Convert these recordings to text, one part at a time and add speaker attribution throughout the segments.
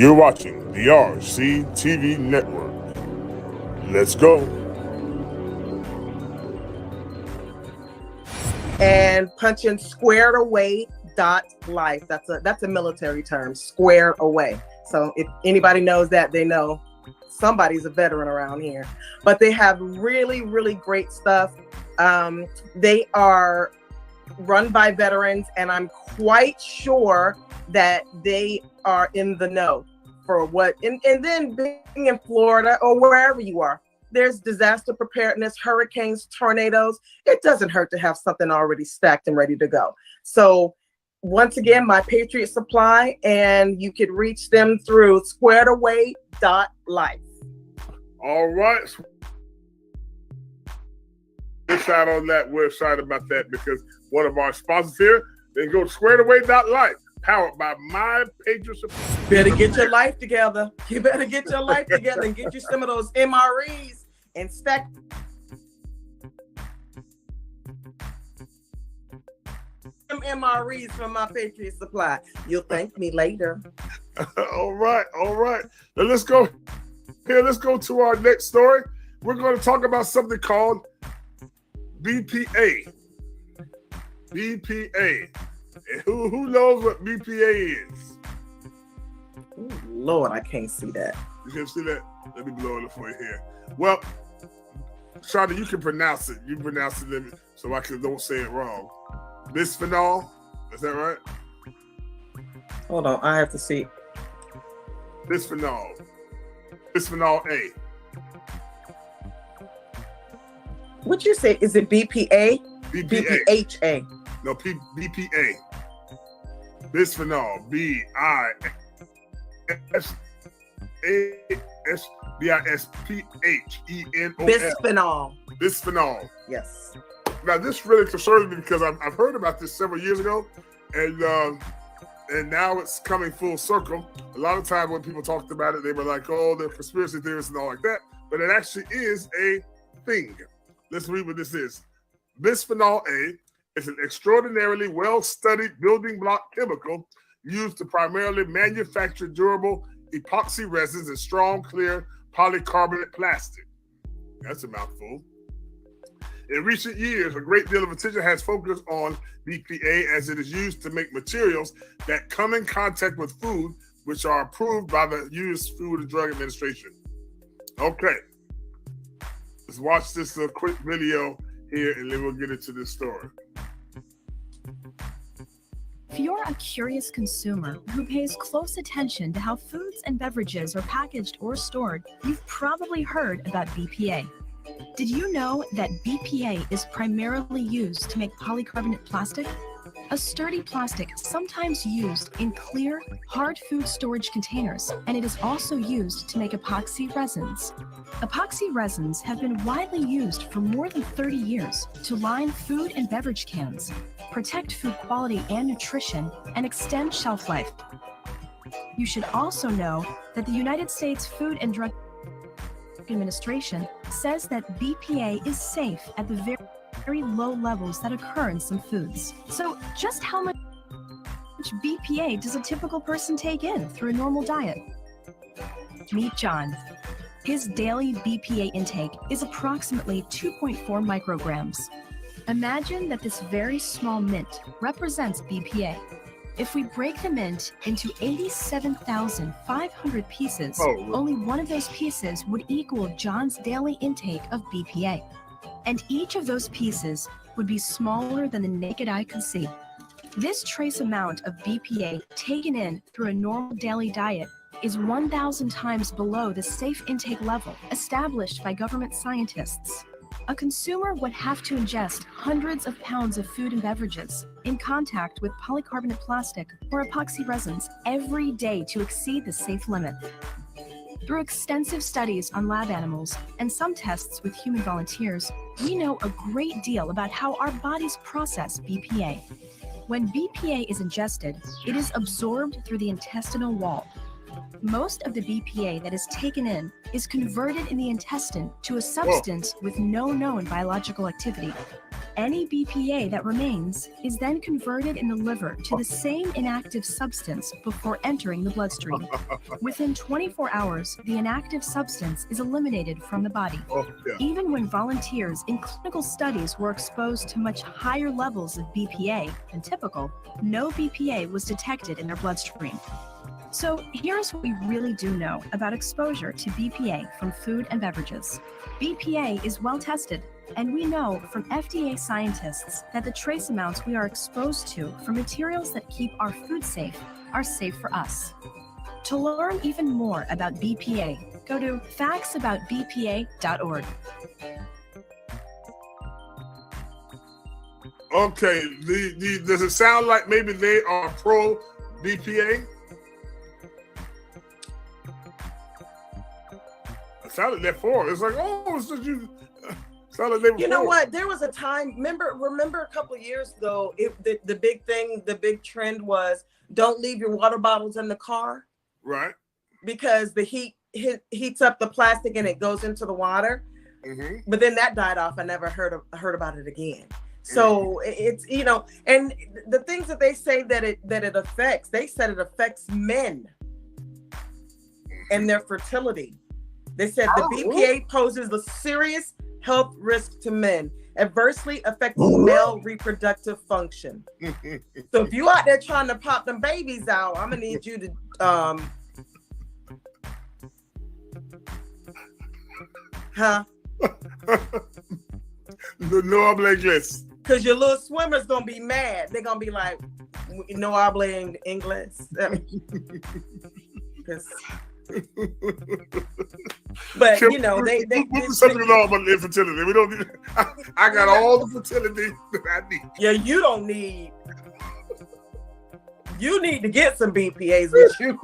Speaker 1: You're watching the RC TV Network. Let's go.
Speaker 2: And punch in squaredaway.life. That's a military term, squared away. So if anybody knows that, they know somebody's a veteran around here. But they have really, really great stuff. They are run by veterans, and I'm quite sure that they are in the know for what, and then being in Florida or wherever you are, there's disaster preparedness, hurricanes, tornadoes. It doesn't hurt to have something already stacked and ready to go. So once again, My Patriot Supply, and you can reach them through squaredaway.life.
Speaker 1: All right. Good shout on that website about that, because one of our sponsors here, they go to squaredaway.life, powered by My Patriot Supply.
Speaker 2: Better get your life together. You better get your life together and get you some of those MREs and stack some MREs from My Patriot Supply. You'll thank me later.
Speaker 1: All right. Now let's go to our next story. We're going to talk about something called BPA. BPA. And who knows what BPA is?
Speaker 2: Ooh, Lord, I can't see that.
Speaker 1: You can see that? Let me blow it up for you here. Well, Shonda, you can pronounce it. You pronounce it so I don't say it wrong. Bisphenol, is that right?
Speaker 2: Hold on, I have to see.
Speaker 1: Bisphenol A.
Speaker 2: What you say? Is it BPA?
Speaker 1: BPA.
Speaker 2: BPHA.
Speaker 1: No, BPA. Bisphenol. Bisphenol.
Speaker 2: Bisphenol.
Speaker 1: Bisphenol.
Speaker 2: Yes.
Speaker 1: Now this really concerns me because I've heard about this several years ago, and now it's coming full circle. A lot of times when people talked about it, they were like, "Oh, they're conspiracy theorists and all like that," but it actually is a thing. Let's read what this is. Bisphenol A is an extraordinarily well-studied building block chemical used to primarily manufacture durable epoxy resins and strong, clear polycarbonate plastic. That's a mouthful. In recent years, a great deal of attention has focused on BPA as it is used to make materials that come in contact with food, which are approved by the U.S. Food and Drug Administration. Okay. Let's watch this quick video here, and then we'll get into this story.
Speaker 3: If you're a curious consumer who pays close attention to how foods and beverages are packaged or stored, you've probably heard about BPA. Did you know that BPA is primarily used to make polycarbonate plastic? A sturdy plastic sometimes used in clear, hard food storage containers, and it is also used to make epoxy resins. Epoxy resins have been widely used for more than 30 years to line food and beverage cans, protect food quality and nutrition, and extend shelf life. You should also know that the United States Food and Drug Administration says that BPA is safe at the very low levels that occur in some foods. So just how much BPA does a typical person take in through a normal diet? Meet John. His daily BPA intake is approximately 2.4 micrograms. Imagine that this very small mint represents BPA. If we break the mint into 87,500 pieces, only one of those pieces would equal John's daily intake of BPA. And each of those pieces would be smaller than the naked eye could see. This trace amount of BPA taken in through a normal daily diet is 1,000 times below the safe intake level established by government scientists. A consumer would have to ingest hundreds of pounds of food and beverages in contact with polycarbonate plastic or epoxy resins every day to exceed the safe limit. Through extensive studies on lab animals and some tests with human volunteers, we know a great deal about how our bodies process BPA. When BPA is ingested, it is absorbed through the intestinal wall. Most of the BPA that is taken in is converted in the intestine to a substance with no known biological activity. Any BPA that remains is then converted in the liver to the same inactive substance before entering the bloodstream. Within 24 hours, the inactive substance is eliminated from the body. Even when volunteers in clinical studies were exposed to much higher levels of BPA than typical, no BPA was detected in their bloodstream. So here's what we really do know about exposure to BPA from food and beverages. BPA is well tested, and we know from FDA scientists that the trace amounts we are exposed to from materials that keep our food safe are safe for us. To learn even more about BPA, go to factsaboutbpa.org.
Speaker 1: Okay, does it sound like maybe they are pro BPA? It sounded like they're for. It's like, oh, it's just you. Sounded like they were
Speaker 2: You know
Speaker 1: for.
Speaker 2: what? There was a time. Remember a couple of years ago, the big thing, the big trend was don't leave your water bottles in the car,
Speaker 1: Right.
Speaker 2: because the heat heats up the plastic and it goes into the water.
Speaker 1: Mm-hmm.
Speaker 2: But then that died off. I never heard about it again. So it's, and the things that they say that it affects, they said it affects men and their fertility. They said the BPA poses a serious health risk to men, adversely affecting male reproductive function. So if you out there trying to pop them babies out, I'm gonna need you to
Speaker 1: No habla
Speaker 2: because your little swimmer's gonna be mad. They're gonna be like, no habla English. But
Speaker 1: Kim,
Speaker 2: they
Speaker 1: we'll something all about infertility. We don't need. I got all the fertility that I need.
Speaker 2: Yeah, you don't need. You need to get some BPAs with you.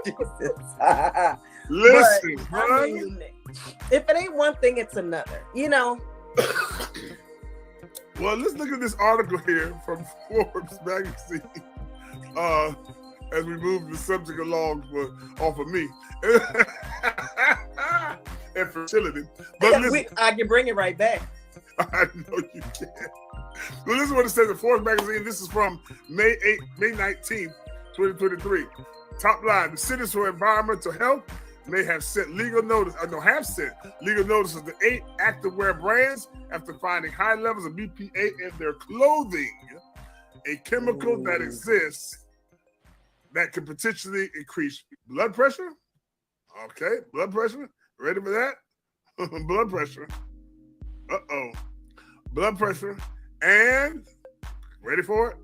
Speaker 2: Jesus.
Speaker 1: Listen,
Speaker 2: but, I mean, if it ain't one thing, it's another.
Speaker 1: Well, let's look at this article here from Forbes magazine. As we move the subject along off of me and fertility. But listen,
Speaker 2: I can bring it right back.
Speaker 1: I know you can. Well, this is what it says in Forbes magazine. This is from May 19th, 2023. Top line: the Centers for Environmental Health may have sent legal notices to 8 activewear brands after finding high levels of BPA in their clothing, a chemical that exists that could potentially increase blood pressure. Okay, blood pressure. Ready for that? Blood pressure. Blood pressure. And, ready for it?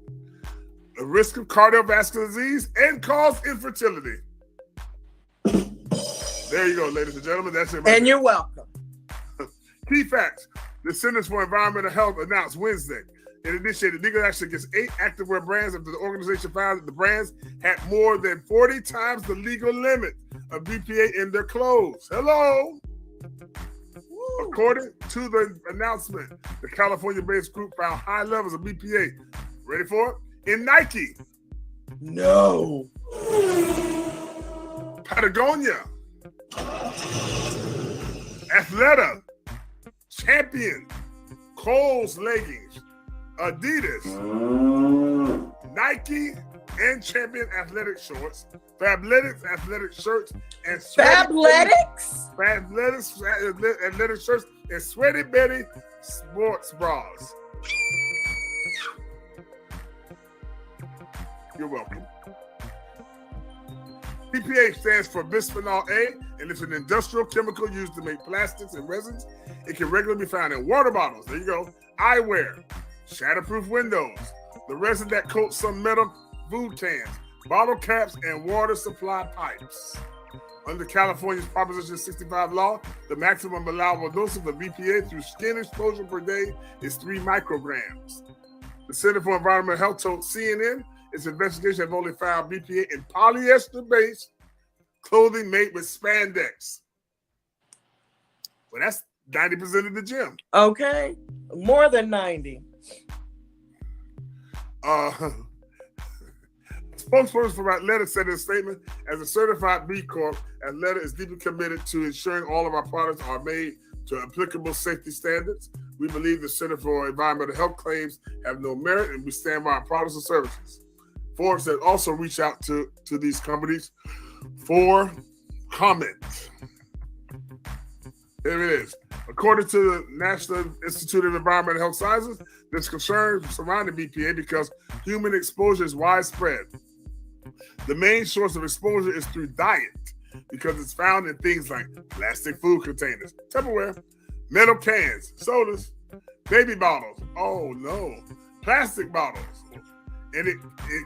Speaker 1: The risk of cardiovascular disease and cause infertility. There you go, ladies and gentlemen. That's it.
Speaker 2: And you're welcome.
Speaker 1: Key facts. The Centers for Environmental Health announced Wednesday it initiated legal action against 8 activewear brands after the organization found that the brands had more than 40 times the legal limit of BPA in their clothes. Hello. Woo. According to the announcement, the California-based group found high levels of BPA. Ready for it? In Nike.
Speaker 2: No.
Speaker 1: Patagonia. Athleta. Champion. Kohl's leggings. Adidas, Nike, and Champion athletic shorts, Fabletics athletic shirts, and
Speaker 2: Fabletics
Speaker 1: athletic shirts, and Sweaty Betty sports bras. You're welcome. BPA stands for bisphenol A, and it's an industrial chemical used to make plastics and resins. It can regularly be found in water bottles. There you go. Eyewear. Shatterproof windows, the resin that coats some metal food cans, bottle caps, and water supply pipes. Under California's Proposition 65 law, the maximum allowable dose of BPA through skin exposure per day is 3 micrograms. The Center for Environmental Health told CNN its investigation have only found BPA in polyester-based clothing made with spandex. Well, that's 90% of the gym.
Speaker 2: Okay, more than 90.
Speaker 1: Spokesperson for Athleta said in a statement, as a certified B Corp, Athleta is deeply committed to ensuring all of our products are made to applicable safety standards. We believe the Center for Environmental Health claims have no merit, and we stand by our products and services. Forbes has also reached out to these companies for comment. Here it is. According to the National Institute of Environmental Health Sciences, there's concern surrounding BPA because human exposure is widespread. The main source of exposure is through diet because it's found in things like plastic food containers, Tupperware, metal cans, sodas, baby bottles. Oh no, plastic bottles. And it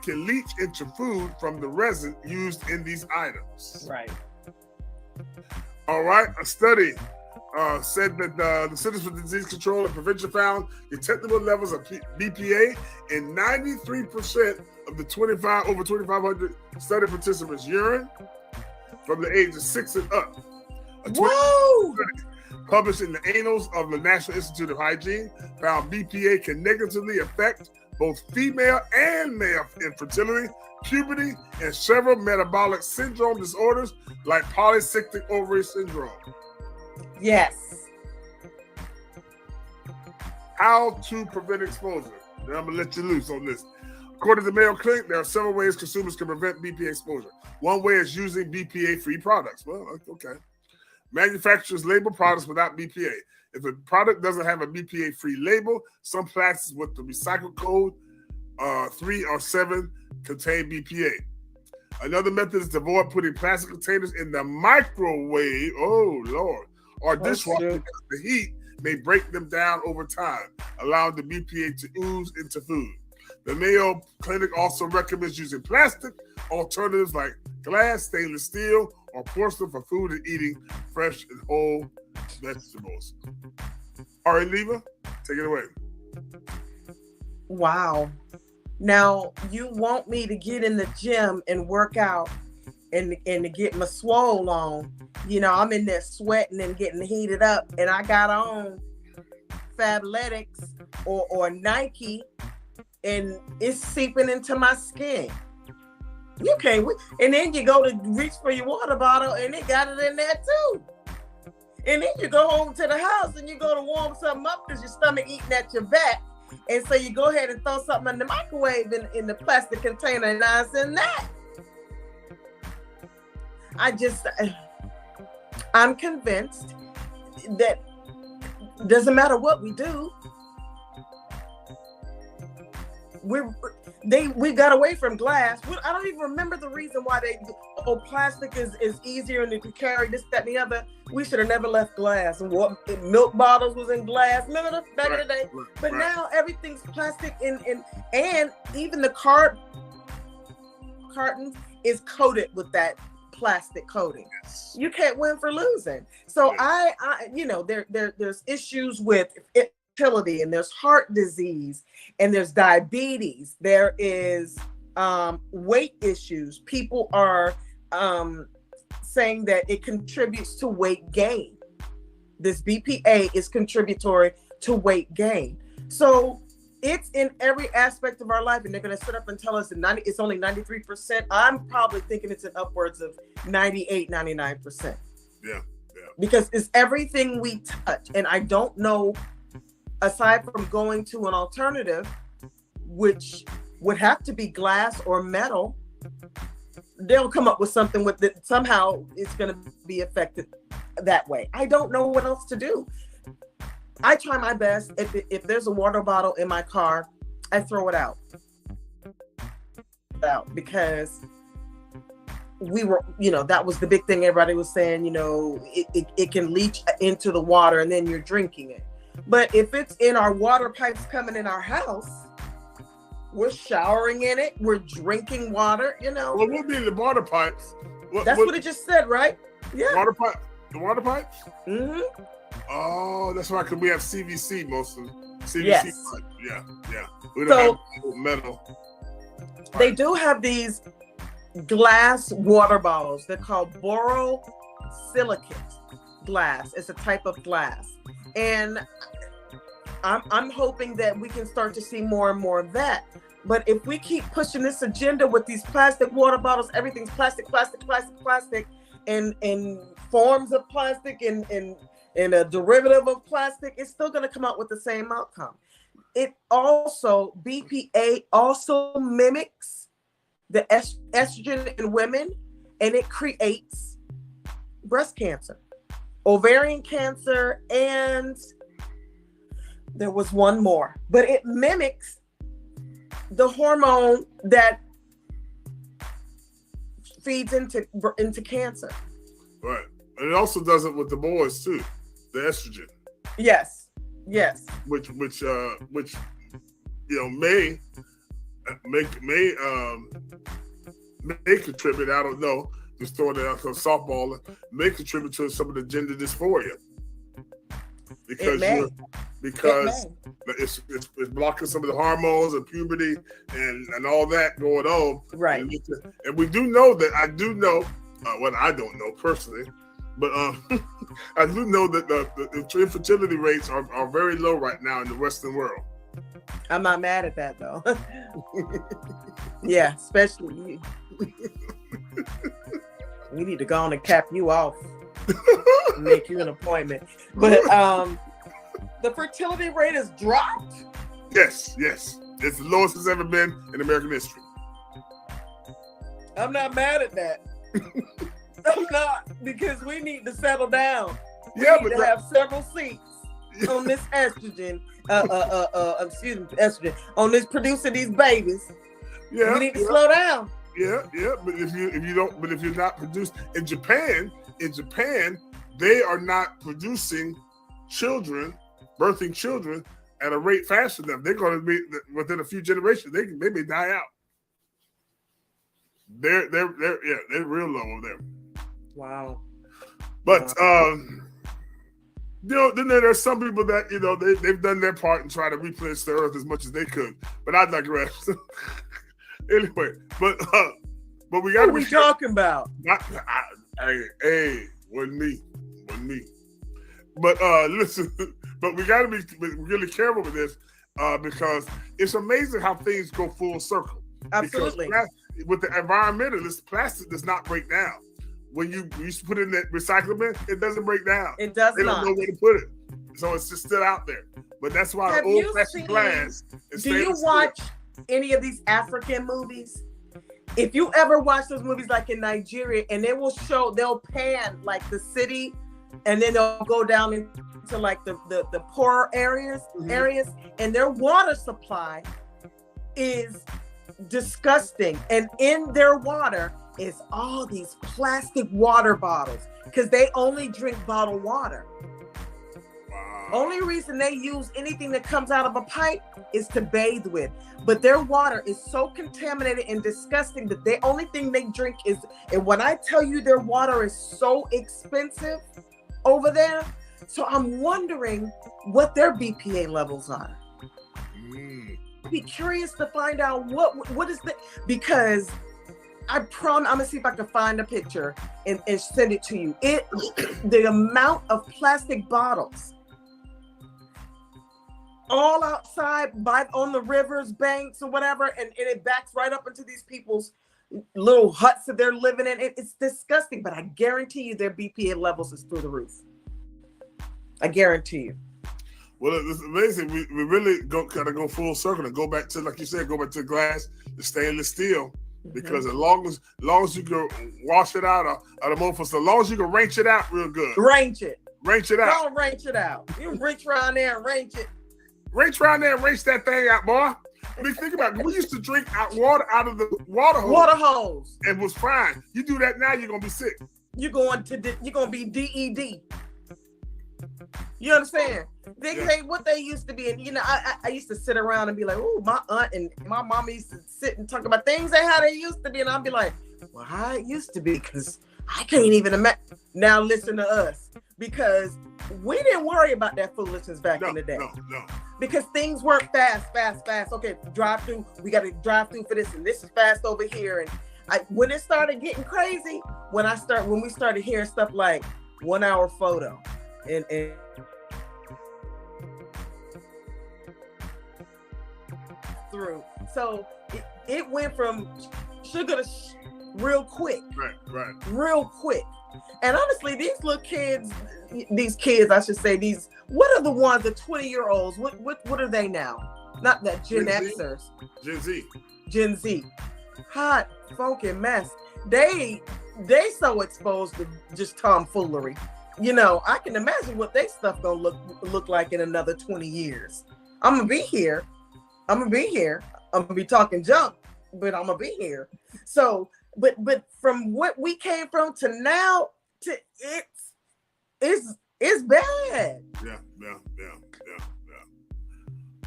Speaker 1: can leach into food from the resin used in these items.
Speaker 2: Right.
Speaker 1: All right. A study said that the Centers for Disease Control and Prevention found detectable levels of BPA in 93% of the over 2,500 study participants' urine from the age of 6 and up.
Speaker 2: Whoa!
Speaker 1: Published in the Annals of the National Institute of Hygiene found BPA can negatively affect both female and male infertility, puberty, and several metabolic syndrome disorders like polycystic ovary syndrome.
Speaker 2: Yes.
Speaker 1: How to prevent exposure. Now I'm going to let you loose on this. According to the Mayo Clinic, there are several ways consumers can prevent BPA exposure. One way is using BPA-free products. Well, okay. Manufacturers label products without BPA. If a product doesn't have a BPA-free label, some plastics with the recycle code 3 or 7 contain BPA. Another method is to avoid putting plastic containers in the microwave, oh Lord, or dishwasher because the heat may break them down over time, allowing the BPA to ooze into food. The Mayo Clinic also recommends using plastic alternatives like glass, stainless steel, or porcelain for food and eating fresh and whole vegetables. All right, Leva, take it away.
Speaker 2: Wow. Now, you want me to get in the gym and work out and to get my swole on. You know, I'm in there sweating and getting heated up, and I got on Fabletics or Nike, and it's seeping into my skin. You can't, and then you go to reach for your water bottle, and it got it in there too. And then you go home to the house, and you go to warm something up because your stomach eating at your back. And so you go ahead and throw something in the microwave in the plastic container, and now it's in that. I'm convinced that doesn't matter what we do, we got away from glass. I don't even remember the reason why plastic is easier and to carry this, that, and the other. We should have never left glass. And milk bottles was in glass. Remember back in the day? But now everything's plastic and even the carton is coated with that plastic coating. Yes. You can't win for losing. So I there's issues with fertility, and there's heart disease, and there's diabetes. There is weight issues. People are saying that it contributes to weight gain. This BPA is contributory to weight gain. So it's in every aspect of our life, and they're going to sit up and tell us that it's only 93%. I'm probably thinking it's in upwards of 98, 99%.
Speaker 1: Yeah.
Speaker 2: Because it's everything we touch. And I don't know, aside from going to an alternative, which would have to be glass or metal, they'll come up with something with that. Somehow it's going to be affected that way. I don't know what else to do. I try my best. If there's a water bottle in my car, I throw it out because that was the big thing everybody was saying, it can leach into the water and then you're drinking it. But if it's in our water pipes coming in our house, we're showering in it, we're drinking water,
Speaker 1: Well, what would be the water pipes?
Speaker 2: That's what it just said, right? Yeah.
Speaker 1: The water pipes?
Speaker 2: Mm-hmm.
Speaker 1: Oh, that's right, because we have CVC most of them. CVC
Speaker 2: yes.
Speaker 1: pipes. Yeah. We don't have metal.
Speaker 2: They do have these glass water bottles. They're called borosilicate glass. It's a type of glass. And I'm hoping that we can start to see more and more of that. But if we keep pushing this agenda with these plastic water bottles, everything's plastic, and forms of plastic, and and a derivative of plastic, it's still going to come out with the same outcome. It also, BPA also mimics the estrogen in women, and it creates breast cancer, ovarian cancer, and there was one more, but it mimics the hormone that feeds into cancer.
Speaker 1: Right. And it also does it with the boys too, the estrogen.
Speaker 2: Yes.
Speaker 1: Which may contribute. I don't know. Just throwing it out for softball, may contribute to some of the gender dysphoria. Because it's blocking some of the hormones and puberty and all that going on.
Speaker 2: Right.
Speaker 1: And we do know that I don't know personally, but I do know that the infertility rates are very low right now in the Western world.
Speaker 2: I'm not mad at that though. Yeah, especially you. We need to go on and cap you off. Make you an appointment. But the fertility rate has dropped.
Speaker 1: Yes. It's the lowest it's ever been in American history.
Speaker 2: I'm not mad at that. I'm not, because we need to settle down. We need to have several seats on this estrogen. Estrogen on this producing these babies. Yeah, we need to slow down.
Speaker 1: Yeah. But if you're not produced in Japan, they are not producing birthing children at a rate faster than them. They're going to be within a few generations. They may die out. They're real low over there.
Speaker 2: Wow.
Speaker 1: But then there's some people that they've done their part and try to replenish the earth as much as they could. But I digress. Anyway, but we got to be.
Speaker 2: What are we talking about?
Speaker 1: Hey, wasn't me. But listen, but we got to be really careful with this because it's amazing how things go full circle.
Speaker 2: Absolutely.
Speaker 1: Because with the environmentalists, plastic does not break down. When you put it in that recycling bin, it doesn't break down.
Speaker 2: It does not.
Speaker 1: They don't know where to put it, so it's just still out there. But that's why the old plastic glass.
Speaker 2: Do you watch any of these African movies? If you ever watch those movies like in Nigeria, and they'll pan like the city, and then they'll go down into like the poorer areas, and their water supply is disgusting. And in their water is all these plastic water bottles because they only drink bottled water. Wow. Only reason they use anything that comes out of a pipe is to bathe with. But their water is so contaminated and disgusting that the only thing they drink is, and when I tell you their water is so expensive over there, so I'm wondering what their BPA levels are. I'd be curious to find out what is the, because I promise, I'm gonna see if I can find a picture and send it to you. The amount of plastic bottles all outside on the rivers, banks, or whatever, and it backs right up into these people's little huts that they're living in. It's disgusting, but I guarantee you their BPA levels is through the roof. I guarantee you.
Speaker 1: Well, it's amazing. We really gotta go full circle and go back to, like you said, go back to glass, the stainless steel. Because as long as you can wash it out of the mold, so long as you can wrench it out real good.
Speaker 2: Wrench it out.
Speaker 1: Don't
Speaker 2: wrench it out. You reach around there and wrench it.
Speaker 1: Reach around there and wrench that thing out, boy. I mean, think about it. We used to drink water out of the water hose. And was fine. You do that now, you're gonna be sick.
Speaker 2: You're gonna be DED. You understand? They say what they used to be, and I used to sit around and be like, "Oh, my aunt and my mama used to sit and talk about things and how they used to be," and I'd be like, "Well, how it used to be?" Because I can't even imagine. Now listen to us, because we didn't worry about that foolishness back in the day. No. Because things weren't fast. Okay, drive through. We got to drive through for this, and this is fast over here. And when it started getting crazy, when we started hearing stuff like 1 hour photo, and through. So it went from sugar to real quick.
Speaker 1: Right.
Speaker 2: Real quick. And honestly, these little kids, I should say, what are the ones, the 20-year-olds? What are they now? Not that Gen Xers. Gen Z. Hot funky mess. They so exposed to just tomfoolery. I can imagine what they stuff gonna look like in another 20 years. I'm gonna be here. I'm gonna be talking junk, but I'm gonna be here. So, but from what we came from to now, to it's bad.
Speaker 1: Yeah.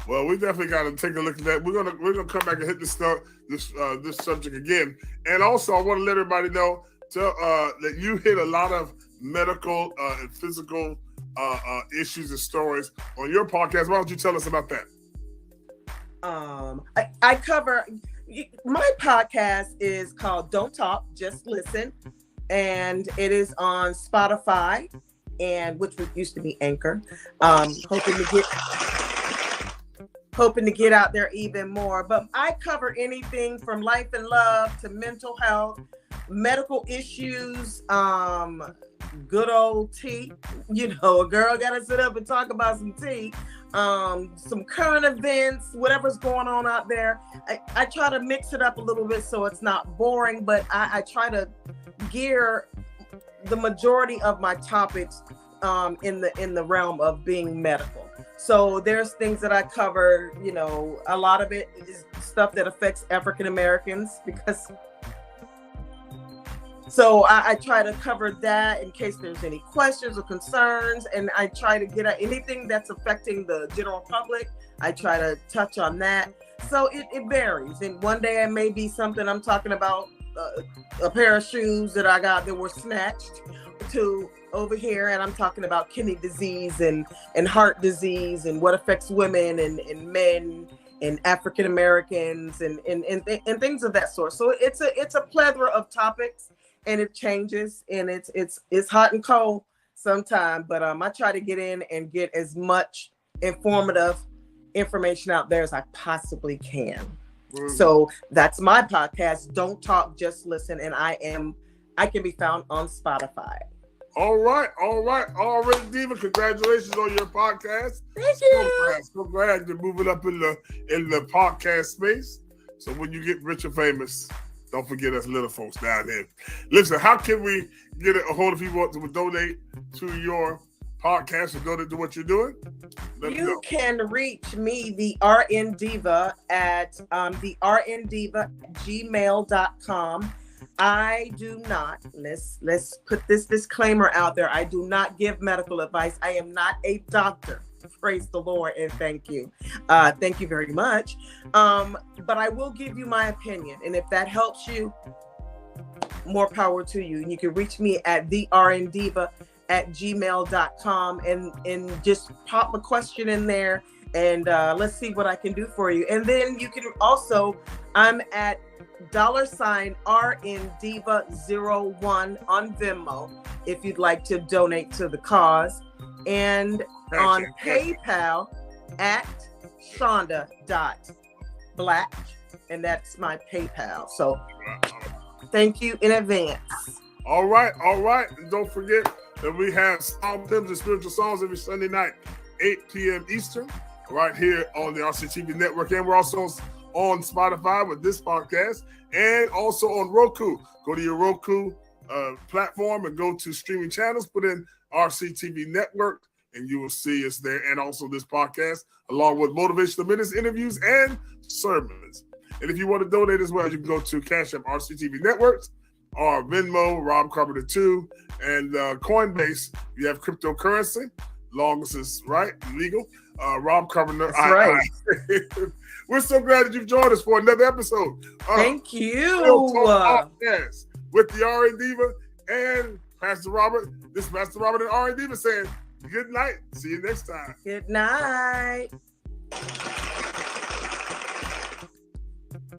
Speaker 1: Well, we definitely got to take a look at that. We're gonna come back and hit this subject again. And also, I want to let everybody know that you hit a lot of medical and physical issues and stories on your podcast. Why don't you tell us about that?
Speaker 2: I cover, my podcast is called Don't Talk, Just Listen, and it is on Spotify, and which used to be Anchor. Hoping to get out there even more. But I cover anything from life and love to mental health, medical issues, good old tea. A girl gotta sit up and talk about some tea. Some current events, whatever's going on out there. I try to mix it up a little bit so it's not boring, but I try to gear the majority of my topics in the realm of being medical. So there's things that I cover, a lot of it is stuff that affects African Americans, because so I try to cover that in case there's any questions or concerns, and I try to get at anything that's affecting the general public. I try to touch on that. So it varies. And one day it may be something I'm talking about, a pair of shoes that I got that were snatched, to over here, and I'm talking about kidney disease and heart disease and what affects women and men and African Americans and things of that sort. So it's a plethora of topics, and it changes, and it's hot and cold sometimes, but I try to get in and get as much informative information out there as I possibly can. So that's my podcast, Don't Talk, Just Listen, and I can be found on Spotify.
Speaker 1: All right. Diva, congratulations on your podcast.
Speaker 2: Thank you.
Speaker 1: So glad you're moving up in the podcast space. So when you get rich and famous, don't forget us little folks down here. Listen, how can we get a hold of people to donate to your podcast or donate to what you're doing?
Speaker 2: You can reach me, the RN Diva, at the rndiva@gmail.com. I do not, let's put this disclaimer out there. I do not give medical advice. I am not a doctor. Praise the Lord and thank you. Thank you very much. But I will give you my opinion. And if that helps you, more power to you. And you can reach me at the rndiva@gmail.com and just pop a question in there, and let's see what I can do for you. And then you can also, I'm at $RNDiva01 on Venmo if you'd like to donate to the cause, and on PayPal at Shonda.Black, and that's my PayPal. So thank you in advance.
Speaker 1: All right. And don't forget that we have Psalm Hymns and Spiritual Songs every Sunday night, 8 p.m. Eastern, right here on the RCTV network. And we're also on Spotify with this podcast, and also on Roku. Go to your Roku platform and go to streaming channels, put in RCTV network, and you will see us there. And also this podcast, along with motivational minutes, interviews, and sermons. And if you want to donate as well, you can go to Cash App RCTV Networks, or Venmo, Rob Carpenter 2, and Coinbase. You have cryptocurrency, long as it's right, legal. Rob Carpenter.
Speaker 2: That's right.
Speaker 1: We're so glad that you've joined us for another episode.
Speaker 2: Thank you.
Speaker 1: Podcast with the RN Diva and Pastor Robert. This is Pastor Robert and RN Diva saying good night. See you next time.
Speaker 2: Good night.